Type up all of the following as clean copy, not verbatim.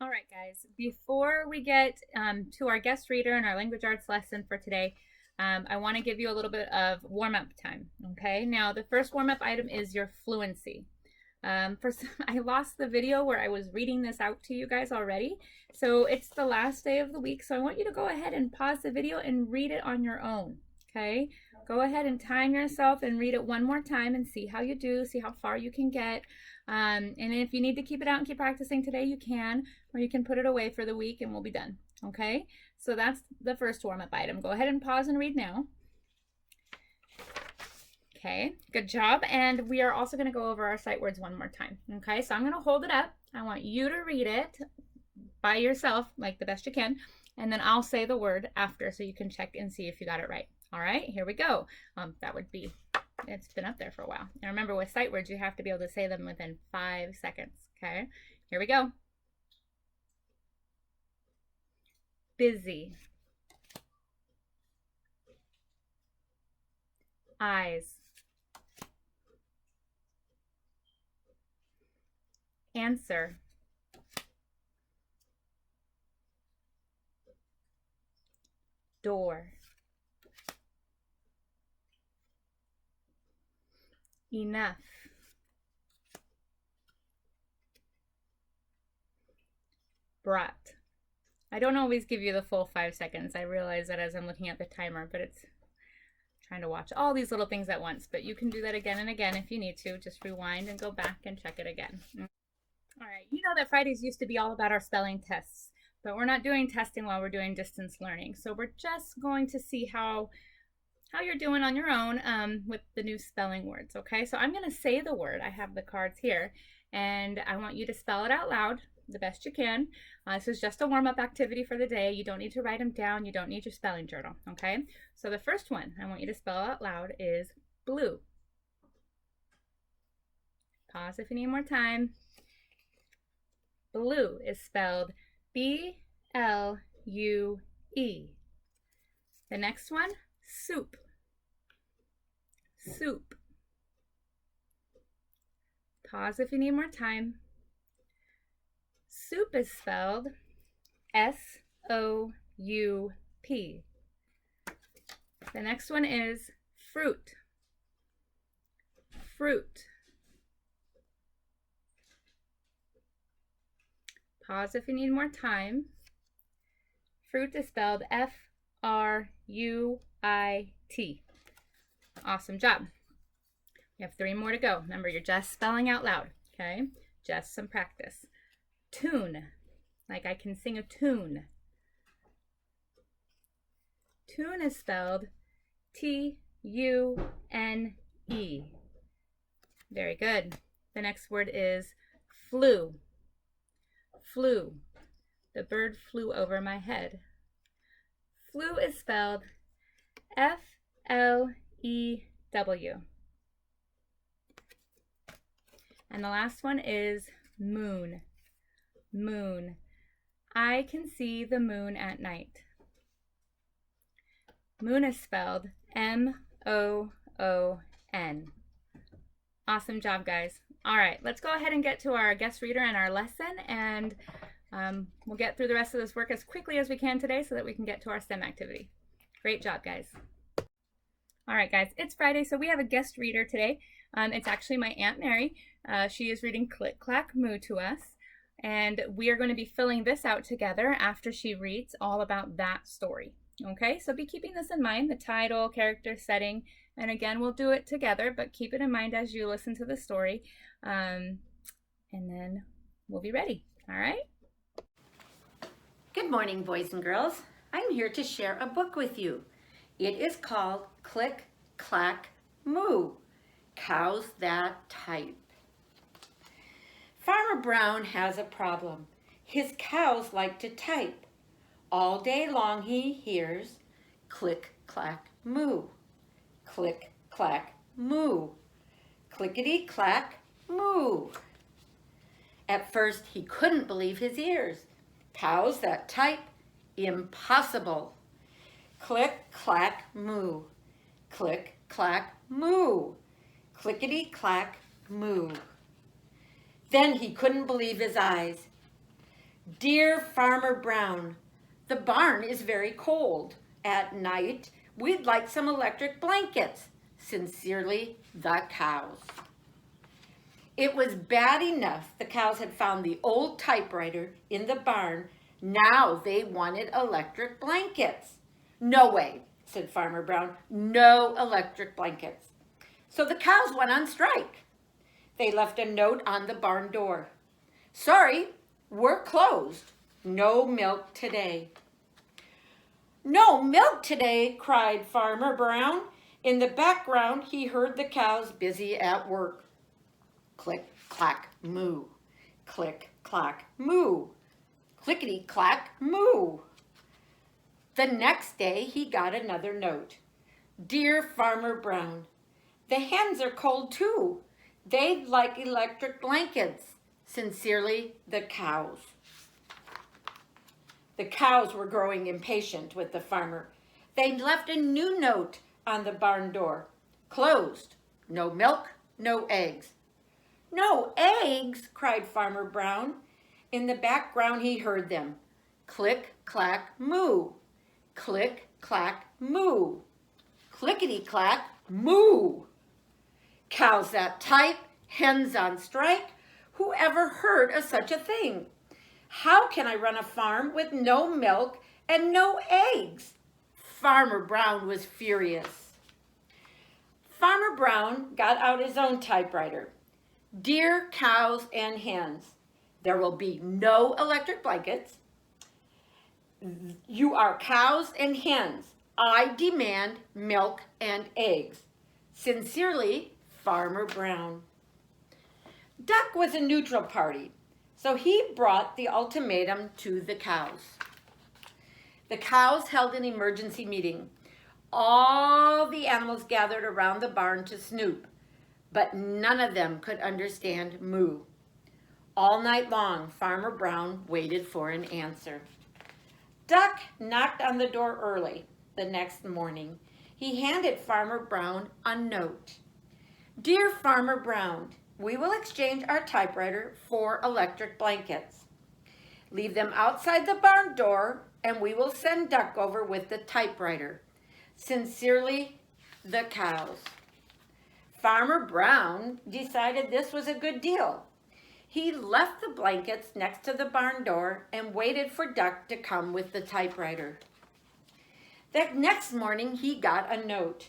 All right, guys, before we get to our guest reader and our language arts lesson for today, I want to give you a little bit of warm up time. Okay, now the first warm up item is your fluency. I lost the video where I was reading this out to you guys already. So it's the last day of the week. So I want you to go ahead and pause the video and read it on your own. Okay, go ahead and time yourself and read it one more time and see how you do, see how far you can get. And if you need to keep it out and keep practicing today, you can, or you can put it away for the week and we'll be done. Okay, so that's the first warm-up item. Go ahead and pause and read now. Okay, good job. And we are also going to go over our sight words one more time. Okay, so I'm going to hold it up. I want you to read it by yourself, like the best you can, and then I'll say the word after so you can check and see if you got it right. All right, here we go. It's been up there for a while. And remember, with sight words, you have to be able to say them within 5 seconds. Okay, here we go. Busy. Eyes. Answer. Door. Enough. Brought. I don't always give you the full 5 seconds. I realize that as I'm looking at the timer, but it's trying to watch all these little things at once. But you can do that again and again if you need to. Just rewind and go back and check it again. All right, you know that Fridays used to be all about our spelling tests, but we're not doing testing while we're doing distance learning. So we're just going to see how you're doing on your own with the new spelling words, okay? So I'm going to say the word. I have the cards here, and I want you to spell it out loud the best you can. This is just a warm-up activity for the day. You don't need to write them down. You don't need your spelling journal, okay? So the first one I want you to spell out loud is blue. Pause if you need more time. Blue is spelled B-L-U-E. The next one, soup. Soup. Pause if you need more time. Soup is spelled S-O-U-P. The next one is fruit. Fruit. Pause if you need more time. Fruit is spelled F-R-U-I-T. Awesome job. You have 3 more to go. Remember, you're just spelling out loud, okay? Just some practice. Tune, like I can sing a tune. Tune is spelled T-U-N-E. Very good. The next word is flew. Flew. The bird flew over my head. Flew is spelled F-L-E-W. And the last one is moon. Moon. I can see the moon at night. Moon is spelled M-O-O-N. Awesome job, guys. All right, let's go ahead and get to our guest reader and our lesson, and we'll get through the rest of this work as quickly as we can today so that we can get to our STEM activity. Great job, guys. All right, guys, it's Friday, so we have a guest reader today. It's actually my Aunt Mary. She is reading Clack Moo to us, and we are going to be filling this out together after she reads all about that story. Okay, so be keeping this in mind, the title, character, setting, and again, we'll do it together, but keep it in mind as you listen to the story, and then we'll be ready. All right? Good morning, boys and girls. I'm here to share a book with you. It is called Click, Clack, Moo, Cows That Type. Farmer Brown has a problem. His cows like to type. All day long he hears click, clack, moo. Click, clack, moo. Clickety, clack, moo. At first he couldn't believe his ears. Cows that type? Impossible. Click, clack, moo. Click, clack, moo. Clickety, clack, moo. Then he couldn't believe his eyes. Dear Farmer Brown, the barn is very cold. At night, we'd like some electric blankets. Sincerely, the cows. It was bad enough the cows had found the old typewriter in the barn. Now they wanted electric blankets. No way, said Farmer Brown. No electric blankets. So the cows went on strike. They left a note on the barn door. Sorry, we're closed. No milk today. No milk today, cried Farmer Brown. In the background, he heard the cows busy at work. Click, clack, moo. Click, clack, moo. Clickety, clack, moo. The next day, he got another note. Dear Farmer Brown, the hens are cold too. They'd like electric blankets. Sincerely, the cows. The cows were growing impatient with the farmer. They left a new note on the barn door. Closed. No milk, no eggs. No eggs, cried Farmer Brown. In the background, he heard them. Click, clack, moo. Click, clack, moo. Clickety, clack, moo. Cows that type, hens on strike. Who ever heard of such a thing? How can I run a farm with no milk and no eggs? Farmer Brown was furious. Farmer Brown got out his own typewriter. Dear cows and hens, there will be no electric blankets. You are cows and hens. I demand milk and eggs. Sincerely, Farmer Brown. Duck was a neutral party, so he brought the ultimatum to the cows. The cows held an emergency meeting. All the animals gathered around the barn to snoop, but none of them could understand moo. All night long, Farmer Brown waited for an answer. Duck knocked on the door early the next morning. He handed Farmer Brown a note. Dear Farmer Brown, we will exchange our typewriter for electric blankets. Leave them outside the barn door and we will send Duck over with the typewriter. Sincerely, the cows. Farmer Brown decided this was a good deal. He left the blankets next to the barn door and waited for Duck to come with the typewriter. That next morning, he got a note.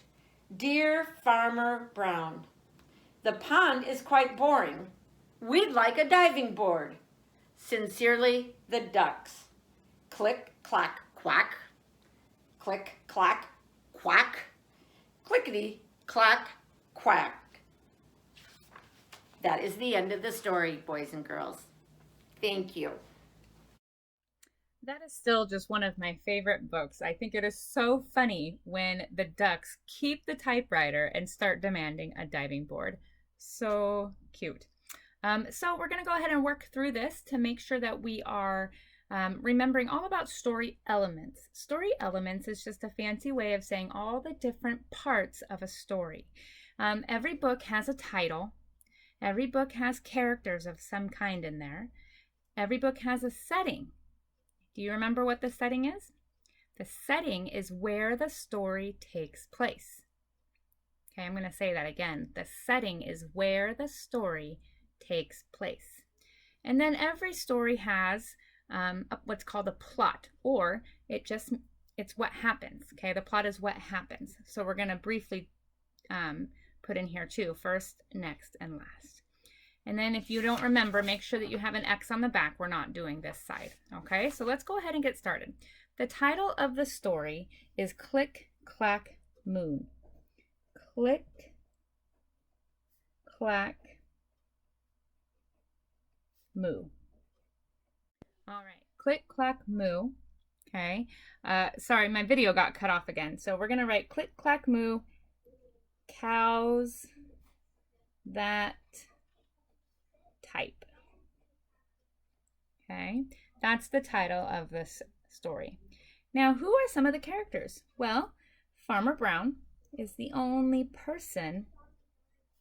Dear Farmer Brown, the pond is quite boring. We'd like a diving board. Sincerely, the ducks. Click, clack, quack. Click, clack, quack. Clickety, clack, quack. That is the end of the story, boys and girls. Thank you. That is still just one of my favorite books. I think it is so funny when the ducks keep the typewriter and start demanding a diving board. So cute. So we're going to go ahead and work through this to make sure that we are remembering all about story elements. Story elements is just a fancy way of saying all the different parts of a story. Every book has a title. Every book has characters of some kind in there. Every book has a setting. Do you remember what the setting is? The setting is where the story takes place. Okay, I'm going to say that again. The setting is where the story takes place. And then every story has what's called a plot, or it's what happens. Okay, the plot is what happens. So we're going to briefly put in here too, first, next, and last. And then if you don't remember, make sure that you have an X on the back. We're not doing this side. Okay, so let's go ahead and get started. The title of the story is Click, Clack, Moo. Click, clack, moo. All right, click, clack, moo. Okay, sorry, my video got cut off again. So we're going to write click, clack, moo, cows that type. Okay, that's the title of this story. Now, who are some of the characters? Well, Farmer Brown is the only person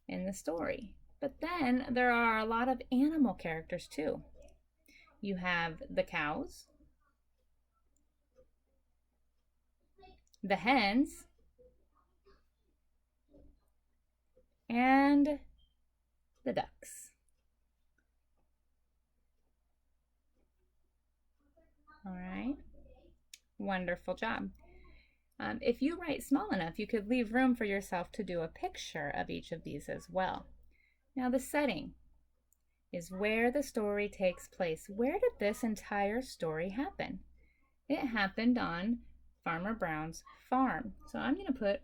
in the story. But then there are a lot of animal characters too. You have the cows, the hens, and the ducks. All right, wonderful job. If you write small enough, you could leave room for yourself to do a picture of each of these as well. Now the setting is where the story takes place. Where did this entire story happen? It happened on Farmer Brown's farm. So I'm going to put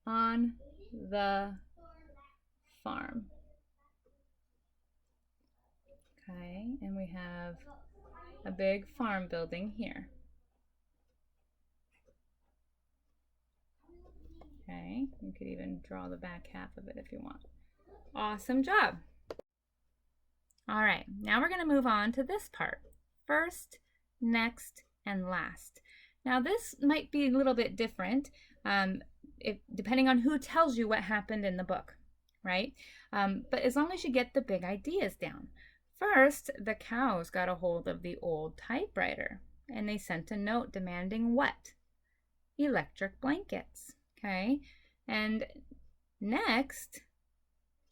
on the farm. Okay, and we have a big farm building here. Okay, you could even draw the back half of it if you want. Awesome job. All right, now we're going to move on to this part. First, next, and last. Now this might be a little bit different depending on who tells you what happened in the book, right? But as long as you get the big ideas down. First, the cows got a hold of the old typewriter and they sent a note demanding what? Electric blankets, okay? And next,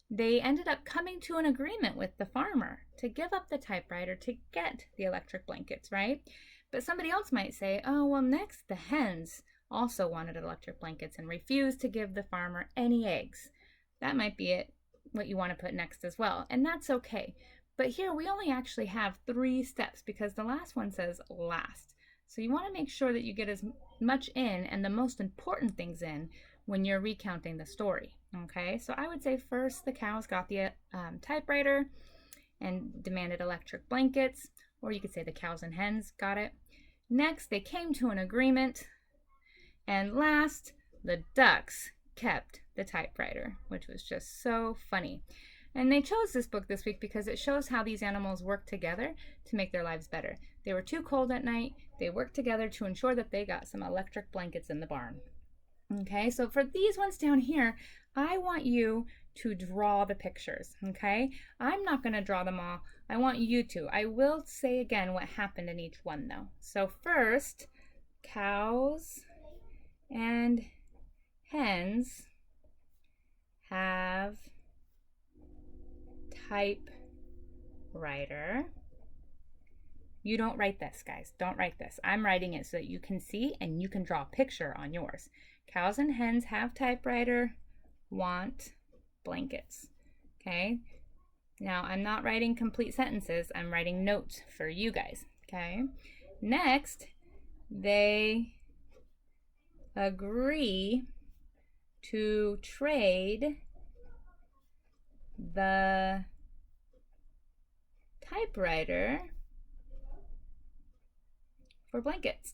they ended up coming to an agreement with the farmer to give up the typewriter to get the electric blankets, right? But somebody else might say, oh, well, next the hens also wanted electric blankets and refused to give the farmer any eggs. That might be what you want to put next as well, and that's okay. But here we only actually have 3 steps because the last one says last. So you want to make sure that you get as much in and the most important things in when you're recounting the story. Okay, so I would say first the cows got the typewriter and demanded electric blankets, or you could say the cows and hens got it. Next, they came to an agreement. And last, the ducks kept the typewriter, which was just so funny. And they chose this book this week because it shows how these animals work together to make their lives better. They were too cold at night. They worked together to ensure that they got some electric blankets in the barn. Okay, so for these ones down here, I want you to draw the pictures, okay? I'm not going to draw them all. I want you to. I will say again what happened in each one, though. So first, cows and hens have typewriter. You don't write this, guys. Don't write this. I'm writing it so that you can see and you can draw a picture on yours. Cows and hens have typewriter, want blankets. Okay? Now, I'm not writing complete sentences. I'm writing notes for you guys. Okay? Next, they agree to trade the typewriter for blankets.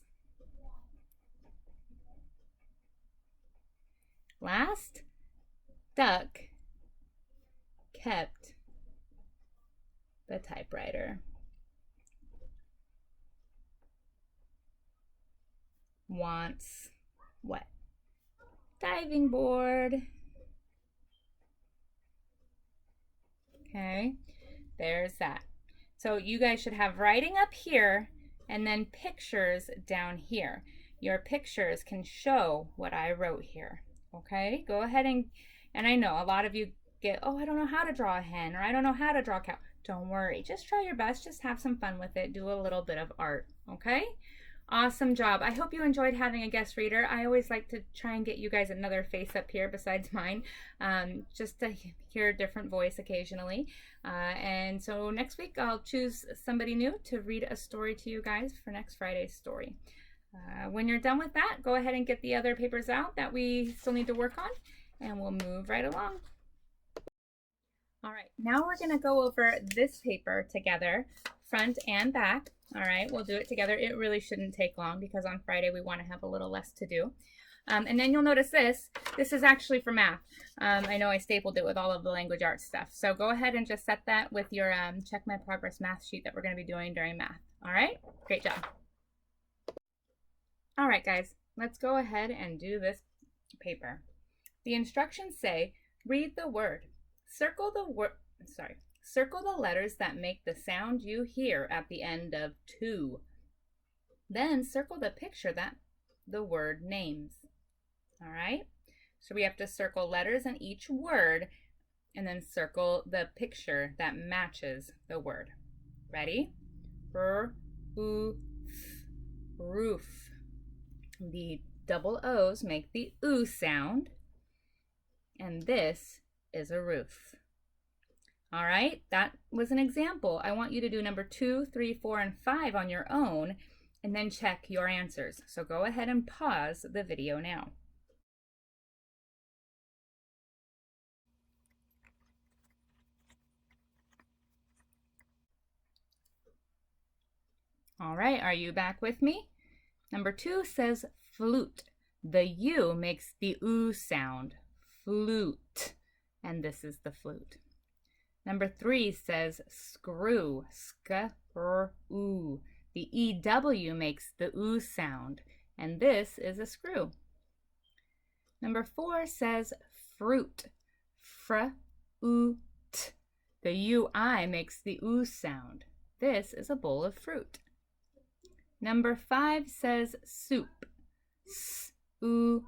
Last, duck kept the typewriter. Wants what? Diving board. Okay, there's that. So you guys should have writing up here and then pictures down here. Your pictures can show what I wrote here. Okay, go ahead and I know a lot of you get, oh, I don't know how to draw a hen, or I don't know how to draw a cow. Don't worry, just try your best, just have some fun with it, do a little bit of art, okay? Awesome job. I hope you enjoyed having a guest reader. I always like to try and get you guys another face up here besides mine, just to hear a different voice occasionally. And so next week I'll choose somebody new to read a story to you guys for next Friday's story. When you're done with that, go ahead and get the other papers out that we still need to work on, and we'll move right along. All right, now we're gonna go over this paper together, front and back. All right, we'll do it together. It really shouldn't take long because on Friday we want to have a little less to do. And then you'll notice this is actually for math. I know I stapled it with all of the language arts stuff. So go ahead and just set that with your check my progress math sheet that we're going to be doing during math. All right, great job. All right, guys, let's go ahead and do this paper. The instructions say, read the word. Circle Circle the letters that make the sound you hear at the end of to. Then circle the picture that the word names. All right? So we have to circle letters in each word and then circle the picture that matches the word. Ready? R, oo, f, roof. The double O's make the oo sound, and this is a roof. All right, that was an example. I want you to do number 2, 3, 4, and 5 on your own, and then check your answers. So go ahead and pause the video now. All right, are you back with me? Number 2 says flute. The U makes the oo sound, flute, and this is the flute. Number 3 says screw, sk-r-oo. The EW makes the oo sound, and this is a screw. Number 4 says fruit, fr-oo-t. The UI makes the oo sound. This is a bowl of fruit. Number 5 says soup, s-oo-p.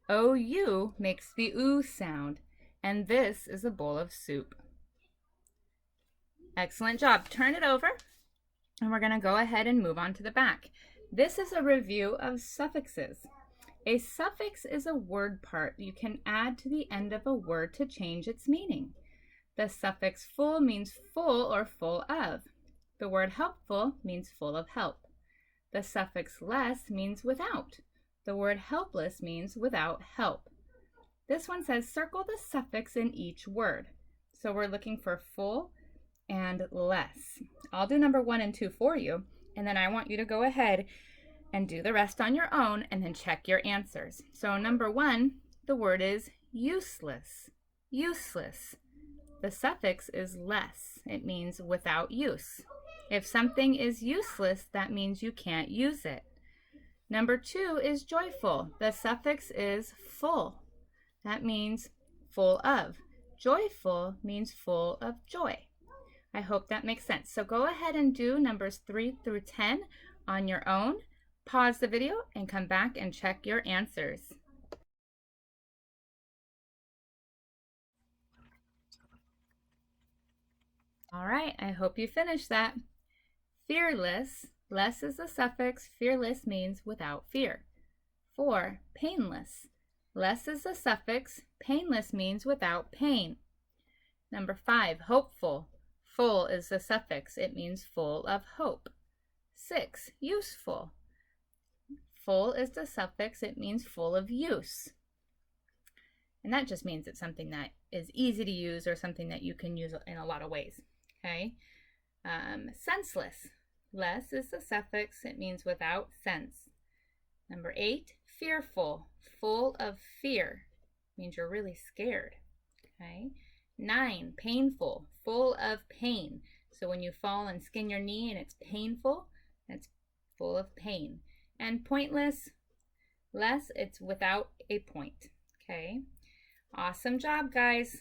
OU makes the oo sound, and this is a bowl of soup. Excellent job. Turn it over, and we're going to go ahead and move on to the back. This is a review of suffixes. A suffix is a word part you can add to the end of a word to change its meaning. The suffix full means full or full of. The word helpful means full of help. The suffix less means without. The word helpless means without help. This one says circle the suffix in each word. So we're looking for full and less. I'll do number 1 and 2 for you, and then I want you to go ahead and do the rest on your own and then check your answers. So number 1, the word is useless. Useless. The suffix is less. It means without use. If something is useless, that means you can't use it. Number 2 is joyful. The suffix is full. That means full of. Joyful means full of joy. I hope that makes sense. So go ahead and do numbers 3 through 10 on your own. Pause the video and come back and check your answers. All right, I hope you finished that. Fearless, less is the suffix. Fearless means without fear. 4, painless. Less is the suffix. Painless means without pain. Number 5, hopeful. Full is the suffix. It means full of hope. 6, useful. Full is the suffix. It means full of use. And that just means it's something that is easy to use or something that you can use in a lot of ways. Okay. Senseless. Less is the suffix. It means without sense. Number 8, fearful. Full of fear. Means you're really scared. Okay. 9, painful. Full of pain. So when you fall and skin your knee and it's painful, it's full of pain. And pointless, less, it's without a point. Okay. Awesome job, guys.